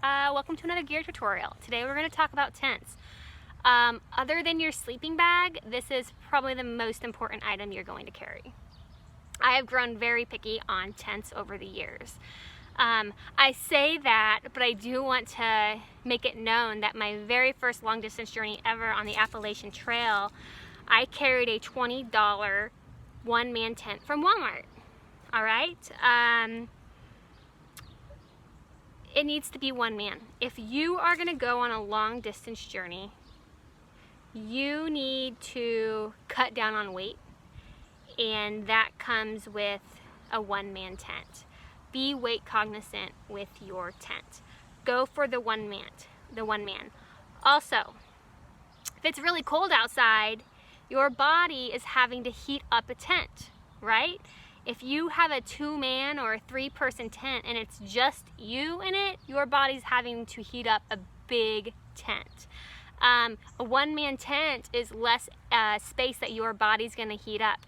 Welcome to another gear tutorial. Today we're going to talk about tents. Other than your sleeping bag, this is probably the most important item you're going to carry. I have grown very picky on tents over the years. I say that, but I do want to make it known that my very first long distance journey ever on the Appalachian Trail, I carried a $20 one-man tent from Walmart. All right? It needs to be one man. If you are going to go on a long distance journey, you need to cut down on weight, and that comes with a one-man tent. Be weight cognizant with your tent. Go for the one man. Also, if it's really cold outside, your body is having to heat up a tent, right? If you have a 2-man or a 3-person tent and it's just you in it, your body's having to heat up a big tent. A one-man tent is less space that your body's going to heat up.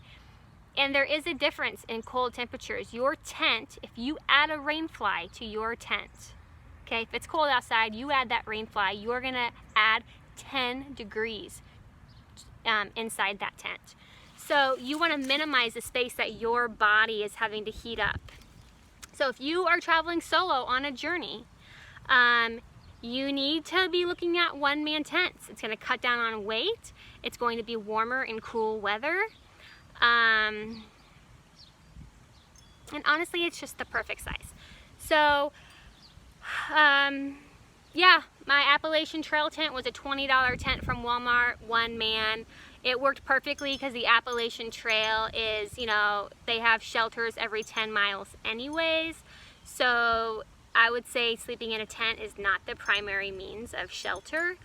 And there is a difference in cold temperatures. Your tent, if you add a rain fly to your tent, okay, if it's cold outside, you add that rain fly, you're going to add 10 degrees inside that tent. So you want to minimize the space that your body is having to heat up. So if you are traveling solo on a journey, you need to be looking at one-man tents. It's going to cut down on weight. It's going to be warmer in cool weather. And honestly, it's just the perfect size. So, yeah, my Appalachian Trail tent was a $20 tent from Walmart, one man. It worked perfectly because the Appalachian Trail is, they have shelters every 10 miles anyways. So I would say sleeping in a tent is not the primary means of shelter.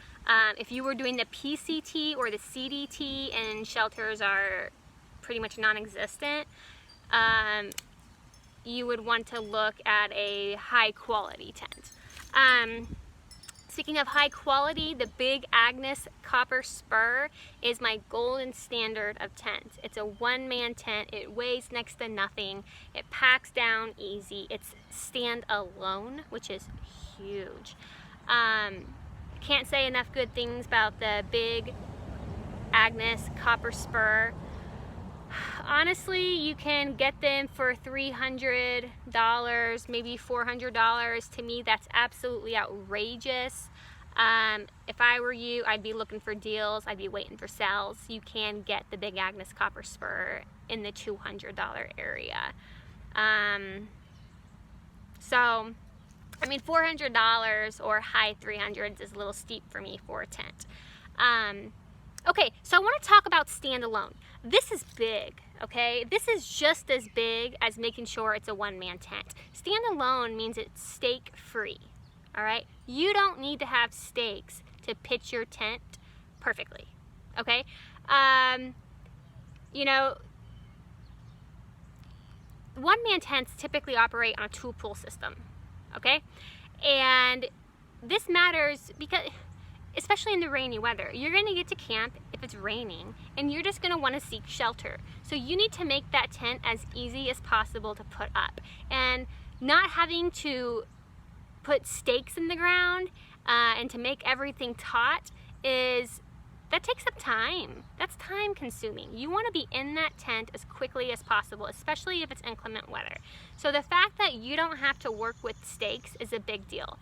If you were doing the PCT or the CDT and shelters are pretty much non-existent, you would want to look at a high quality tent. Speaking of high quality, the Big Agnes Copper Spur is my golden standard of tents. It's a one-man tent. It weighs next to nothing. It packs down easy. It's stand-alone, which is huge. Can't say enough good things about the Big Agnes Copper Spur. Honestly, you can get them for $300, maybe $400. To me, that's absolutely outrageous. If I were you, I'd be looking for deals. I'd be waiting for sales. You can get the Big Agnes Copper Spur in the $200 area. So, I mean, $400 or high 300s is a little steep for me for a tent. Okay, so I want to talk about standalone. This is big, okay? This is just as big as making sure it's a one-man tent. Standalone means it's stake-free, all right? You don't need to have stakes to pitch your tent perfectly, okay? One-man tents typically operate on a two-pool system, okay? And this matters because, especially in the rainy weather, you're going to get to camp if it's raining, and you're just going to want to seek shelter. So you need to make that tent as easy as possible to put up. And not having to put stakes in the ground and to make everything taut that takes up time. That's time consuming. You want to be in that tent as quickly as possible, especially if it's inclement weather. So the fact that you don't have to work with stakes is a big deal.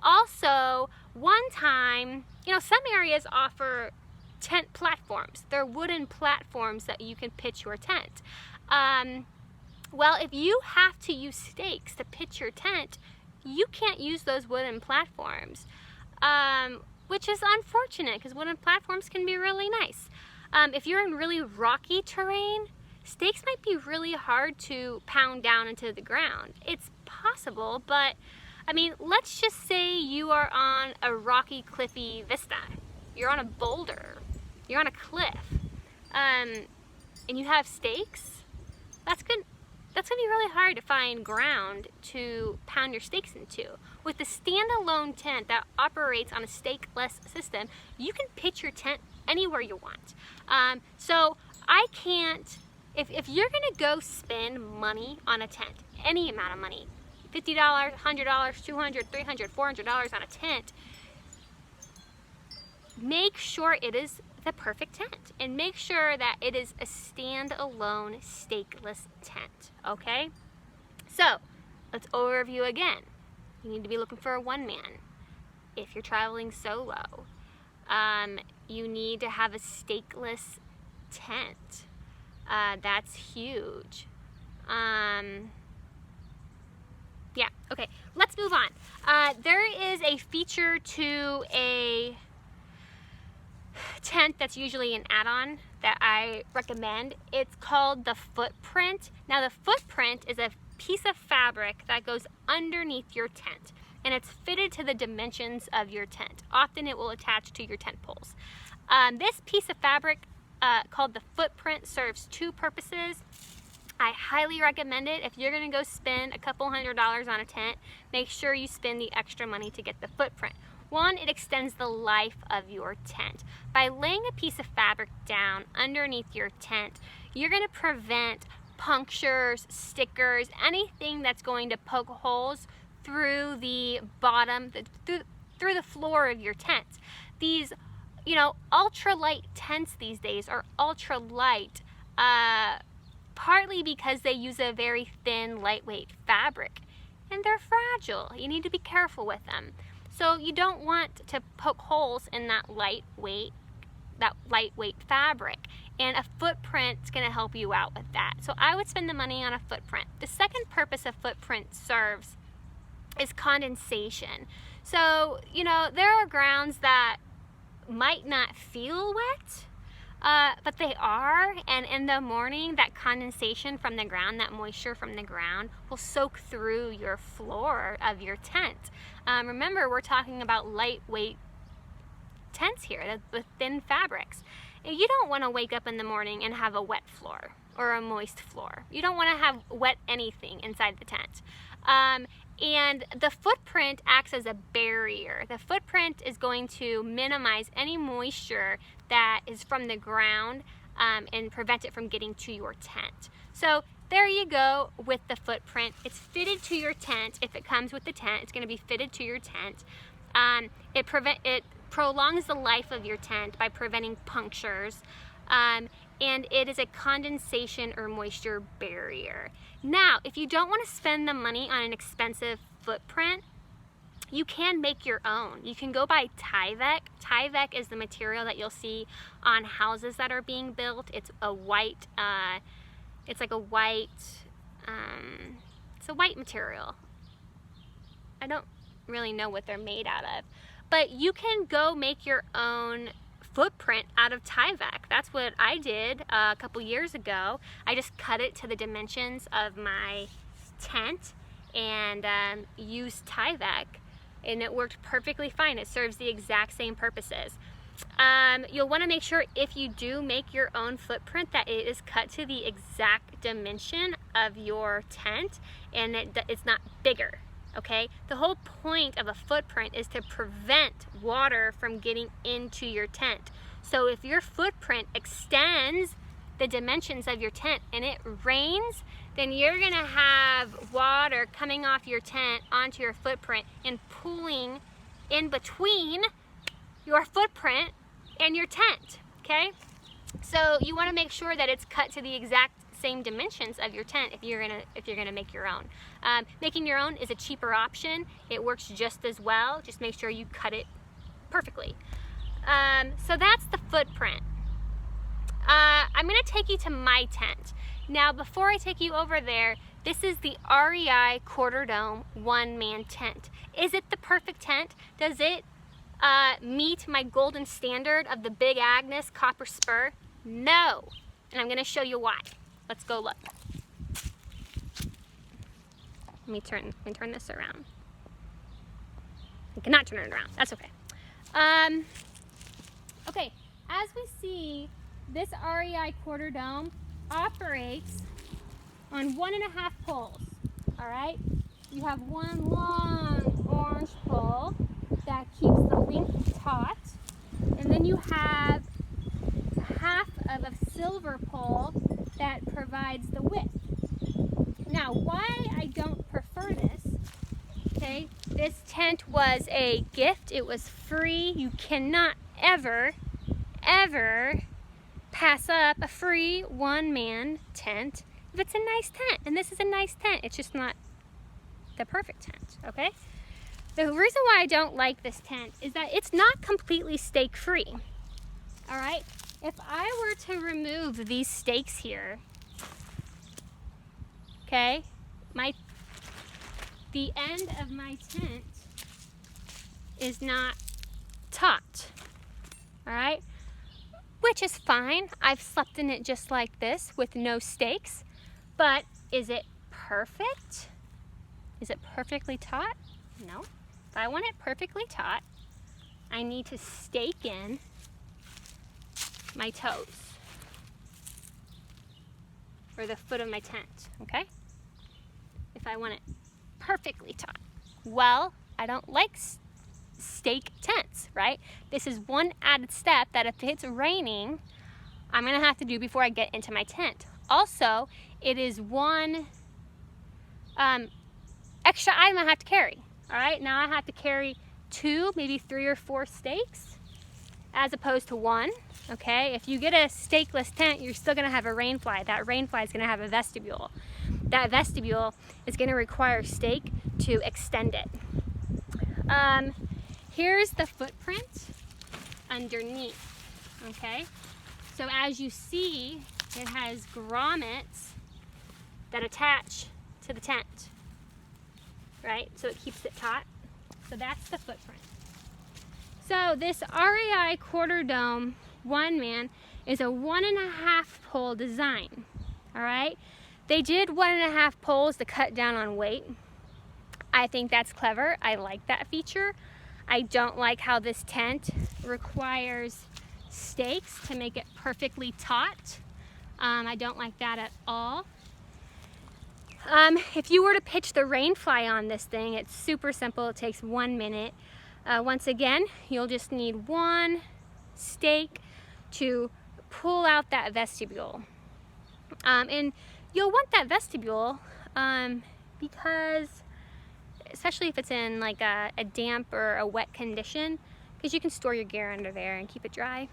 Also, one time, some areas offer tent platforms. They're wooden platforms that you can pitch your tent. Well, if you have to use stakes to pitch your tent, you can't use those wooden platforms, which is unfortunate because wooden platforms can be really nice. If you're in really rocky terrain, stakes might be really hard to pound down into the ground. It's possible, but I mean, let's just say you are on a rocky, cliffy vista. You're on a boulder. You're on a cliff. And you have stakes. That's going to be really hard to find ground to pound your stakes into. With the standalone tent that operates on a stake-less system, you can pitch your tent anywhere you want. So I can't, if you're going to go spend money on a tent, any amount of money, $50, $100, $200, $300, $400 on a tent, make sure it is the perfect tent, and make sure that it is a standalone stakeless tent, okay? So let's overview again. You need to be looking for a one-man. If you're traveling solo, you need to have a stakeless tent. That's huge. Yeah, okay, let's move on. There is a feature to a tent that's usually an add-on that I recommend. It's called the footprint. Now the footprint is a piece of fabric that goes underneath your tent, and it's fitted to the dimensions of your tent. Often it will attach to your tent poles. This piece of fabric called the footprint serves two purposes. I highly recommend it. If you're gonna go spend a couple $100s on a tent, make sure you spend the extra money to get the footprint. One, it extends the life of your tent. By laying a piece of fabric down underneath your tent, you're gonna prevent punctures, stickers, anything that's going to poke holes through the bottom, through the floor of your tent. These, ultralight tents these days are ultralight, partly because they use a very thin, lightweight fabric, and they're fragile. You need to be careful with them. So you don't want to poke holes in that lightweight fabric, and a footprint is going to help you out with that. So I would spend the money on a footprint. The second purpose a footprint serves is condensation. So, there are grounds that might not feel wet, but they are, and in the morning that condensation from the ground, that moisture from the ground, will soak through your floor of your tent. Remember, we're talking about lightweight tents here, the thin fabrics. You don't want to wake up in the morning and have a wet floor or a moist floor. You don't want to have wet anything inside the tent. And the footprint acts as a barrier. The footprint is going to minimize any moisture that is from the ground and prevent it from getting to your tent. So there you go with the footprint. It's fitted to your tent. If it comes with the tent, it's going to be fitted to your tent. It prolongs the life of your tent by preventing punctures. And it is a condensation or moisture barrier. Now, if you don't want to spend the money on an expensive footprint, you can make your own. You can go buy Tyvek. Tyvek is the material that you'll see on houses that are being built. It's a white, it's a white material. I don't really know what they're made out of, but you can go make your own footprint out of Tyvek. That's what I did a couple years ago. I just cut it to the dimensions of my tent and used Tyvek, and it worked perfectly fine. It serves the exact same purposes. You'll want to make sure if you do make your own footprint that it is cut to the exact dimension of your tent and it's not bigger. Okay, the whole point of a footprint is to prevent water from getting into your tent. So if your footprint extends the dimensions of your tent and it rains, then you're gonna have water coming off your tent onto your footprint and pooling in between your footprint and your tent, okay? So you wanna make sure that it's cut to the exact same dimensions of your tent if you're gonna make your own. Making your own is a cheaper option. It works just as well. Just make sure you cut it perfectly. So that's the footprint. I'm gonna take you to my tent. Now, before I take you over there, this is the REI Quarter Dome one-man tent. Is it the perfect tent? Does it meet my golden standard of the Big Agnes copper spur? No, and I'm gonna show you why. Let's go look. Let me turn this around. I cannot turn it around. That's okay. Okay, as we see, this REI Quarter Dome operates on 1.5 poles. All right, you have one long orange pole that keeps the length taut, and then you have half of a silver pole that provides the width. Now, why I don't prefer this This tent was a gift. It was free. You cannot ever, ever pass up a free one-man tent if it's a nice tent. And this is a nice tent. It's just not the perfect tent, okay? The reason why I don't like this tent is that it's not completely stake-free, all right? If I were to remove these stakes here, okay, the end of my tent is not taut, all right? Which is fine. I've slept in it just like this with no stakes, but is it perfect? Is it perfectly taut? No. If I want it perfectly taut, I need to stake in my toes or the foot of my tent, okay? If I want it perfectly taut. Well, I don't like stake tents, right? This is one added step that if it's raining, I'm gonna have to do before I get into my tent. Also, it is one extra item I have to carry, all right? Now I have to carry 2, maybe 3 or 4 stakes as opposed to 1, okay? If you get a stakeless tent, you're still gonna have a rain fly. That rain fly is gonna have a vestibule. That vestibule is gonna require stake to extend it. Here's the footprint underneath, okay? So as you see, it has grommets that attach to the tent, right? So it keeps it taut. So that's the footprint. So this REI quarter dome one man is a 1.5 pole design, all right? They did 1.5 poles to cut down on weight. I think that's clever. I like that feature. I don't like how this tent requires stakes to make it perfectly taut. I don't like that at all. If you were to pitch the rain fly on this thing, it's super simple. It takes 1 minute. Once again, you'll just need 1 stake to pull out that vestibule. And you'll want that vestibule because, especially if it's in like a damp or a wet condition, because you can store your gear under there and keep it dry.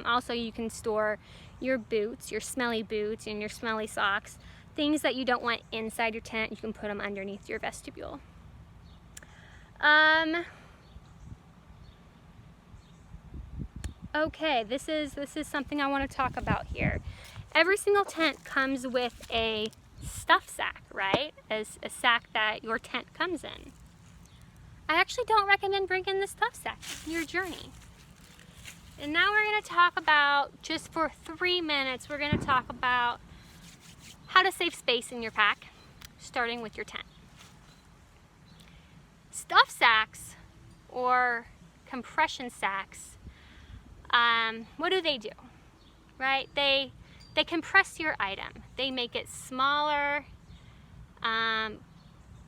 Also, you can store your boots, your smelly boots and your smelly socks, things that you don't want inside your tent. You can put them underneath your vestibule. Okay, this is something I want to talk about here. Every single tent comes with a stuff sack, right? As a sack that your tent comes in. I actually don't recommend bringing the stuff sack on your journey. And now we're going to talk about, just for 3 minutes, we're going to talk about how to save space in your pack, starting with your tent. Stuff sacks or compression sacks, what do? Right? They compress your item. They make it smaller,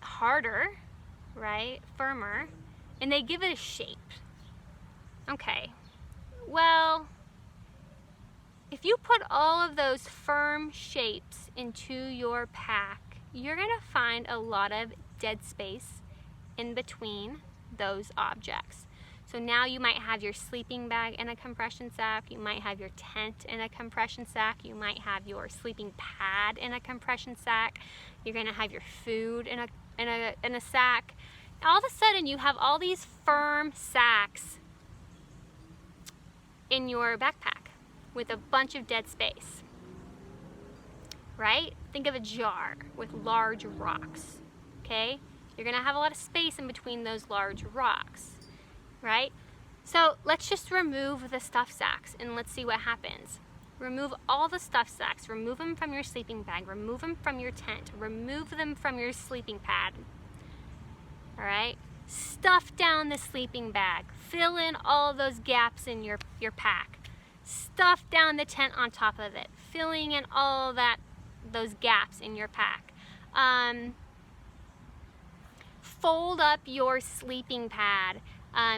harder, right? Firmer, and they give it a shape. Okay, well, if you put all of those firm shapes into your pack, you're gonna find a lot of dead space in between those objects. So now you might have your sleeping bag in a compression sack, you might have your tent in a compression sack, you might have your sleeping pad in a compression sack, you're gonna have your food in a sack. All of a sudden you have all these firm sacks in your backpack with a bunch of dead space, right? Think of a jar with large rocks, okay? You're gonna have a lot of space in between those large rocks, right? So let's just remove the stuff sacks and let's see what happens. Remove all the stuff sacks, remove them from your sleeping bag, remove them from your tent, remove them from your sleeping pad, all right? Stuff down the sleeping bag, fill in all those gaps in your pack. Stuff down the tent on top of it, filling in all those gaps in your pack. Fold up your sleeping pad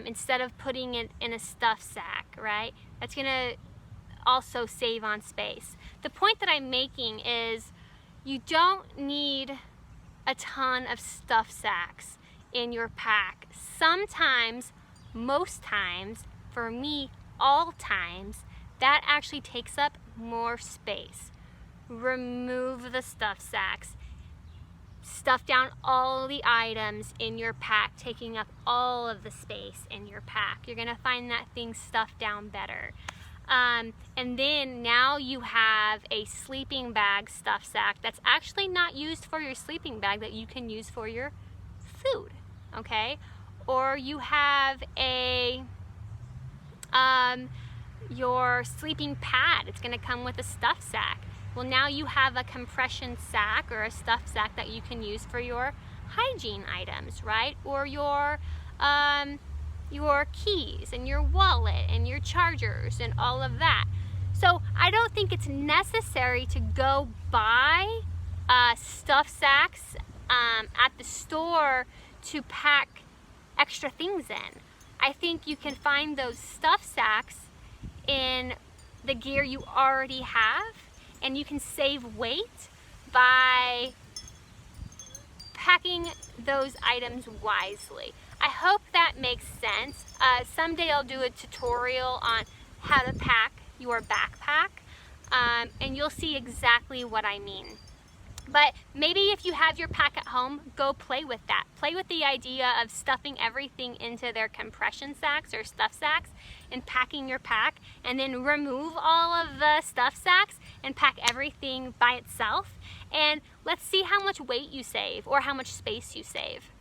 instead of putting it in a stuff sack, right? That's gonna also save on space. The point that I'm making is you don't need a ton of stuff sacks in your pack. Sometimes, most times, for me, all times, that actually takes up more space. Remove the stuff sacks. Stuff down all the items in your pack, taking up all of the space in your pack. You're gonna find that thing stuffed down better. And then now you have a sleeping bag stuff sack that's actually not used for your sleeping bag, that you can use for your food, okay? Or you have a your sleeping pad. It's gonna come with a stuff sack. Well, now you have a compression sack or a stuff sack that you can use for your hygiene items, right? Or your keys and your wallet and your chargers and all of that. So I don't think it's necessary to go buy stuff sacks at the store to pack extra things in. I think you can find those stuff sacks in the gear you already have, and you can save weight by packing those items wisely. I hope that makes sense. Someday I'll do a tutorial on how to pack your backpack, and you'll see exactly what I mean. But maybe if you have your pack at home, go play with that. Play with the idea of stuffing everything into their compression sacks or stuff sacks and packing your pack, and then remove all of the stuff sacks and pack everything by itself. And let's see how much weight you save or how much space you save.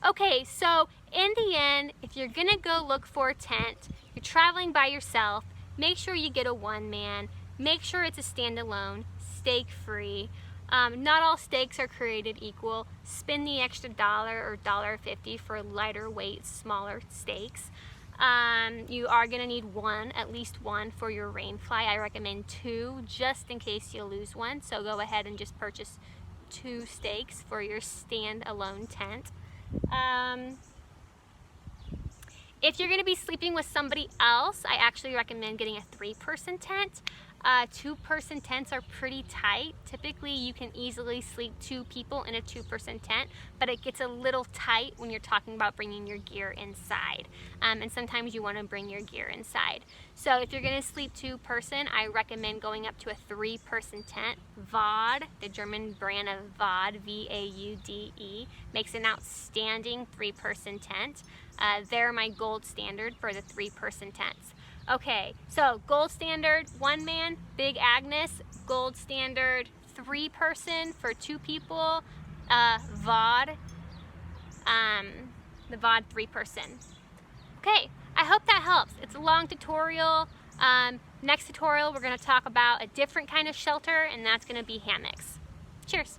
Okay, so in the end, if you're gonna go look for a tent, you're traveling by yourself, make sure you get a one-man, make sure it's a standalone, stake-free. Not all stakes are created equal. Spend the extra $1 or $1.50 for lighter weight, smaller stakes. You are gonna need at least one for your rainfly. I recommend 2 just in case you lose one. So go ahead and just purchase 2 stakes for your standalone tent. If you're gonna be sleeping with somebody else, I actually recommend getting a 3-person tent. 2-person tents are pretty tight. Typically you can easily sleep 2 people in a 2-person tent, but it gets a little tight when you're talking about bringing your gear inside. And sometimes you want to bring your gear inside. So if you're going to sleep 2-person, I recommend going up to a 3-person tent. VAUDE, the German brand of VAUDE, V-A-U-D-E, makes an outstanding 3-person tent. They're my gold standard for the 3-person tents. Okay, so gold standard, 1-man, Big Agnes. Gold standard, 3-person for 2 people, VAUDE, the VAUDE 3-person. Okay, I hope that helps. It's a long tutorial. Next tutorial, we're gonna talk about a different kind of shelter, and that's gonna be hammocks. Cheers.